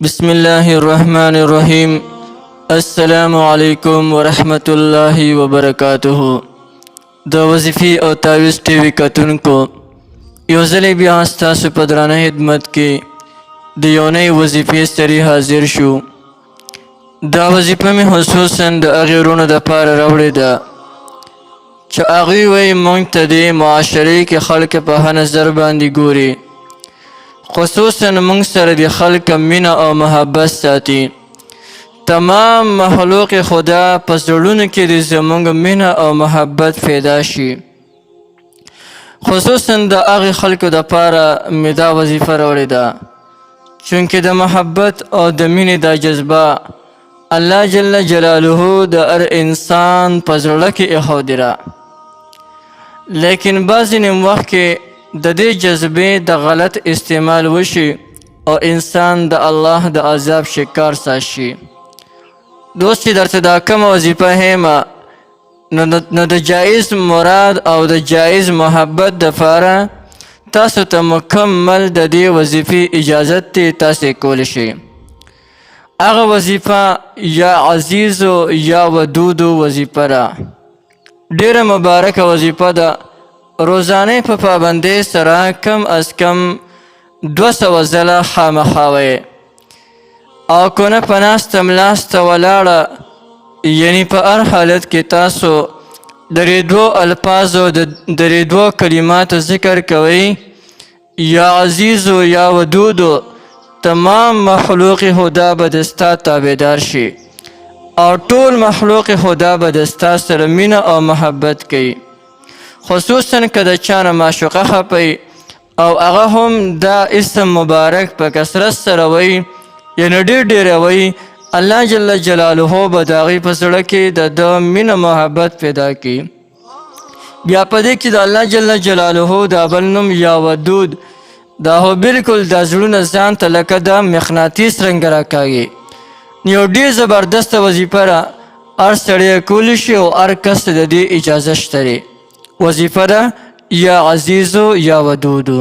بسم الله الرحمن الرحیم. السلام علیکم ورحمت الله وبرکاته. د وظیفې او تعویض ټي وي کتونکو، یو ځلې بیا ستاسو په درانه خدمت کې د یو نوې وظیفې سره حاضر شو. دا وظیفه مې خصوصا د هغې وروڼو دپاره راوړې ده چې هغوی وایي موږ ته د معاشرې کې خلک په ښه نظر باندې ګوري، خصوصا موږ سره د خلک مینه او محبت ساتي. تمام مخلوق خدا په زړونو کې د زموږ مینه او محبت پیدا شي. خصوصا د هغې خلکو دپاره مې دا وظیفه راوړې ده چونکې د محبت او د مینې دا جذبه الله جل جلاله د هر انسان په زړه کې ایښودې ده، لیکن بعضې نیم وخت کې د دې جذبې د غلط استعمال وشي او انسان د الله د عذاب شکار ساز شي. دوست چې درته دا کومه وظیفه هیمه نو د جایز مراد او د جایز محبت دپاره تاسو ته مکمل د دې وظیفې اجازت دی، تاسې کولی شئ. هغه وظیفه یا عزیزو یا ودودو وظیفه ده، ډیره مبارکه وظیفه ده. روزانه په پابندۍ سره کم از کم 200 ځله خامخا وئ، او که نه په ناسته ملاسته ولاړه، یعنی په هر حالت کې تاسو د دې دوو الفاظو د دې دوو کلماتو ذکر کوئ، یا عزیزو یا ودودو. تمام مخلوق خدا به د ستا تابعدار شي او ټول مخلوق خدا به د ستا سره مینه او محبت کوي. خصوصا که د چا نه معشوقه خپئ او هغه هم دا اسم مبارک په کثرت سره وایي، یعنې ډېر ډېره وایي، الله جل جلاله به د هغې په زړه کې د ده مینه محبت پیدا کړي. بیا په دې کې د الله جل جلاله دا بل نوم یا ودود، دا خو بلکل دا زړونه ځان ته لکه د مقناطیس رنګه راکاږي. یو ډېر زبردسته وظیفه ده، هر سړی کولی شي او هر کس ته د دې اجازه شته دی. وظیفه ده یا عزیزو یا ودودو.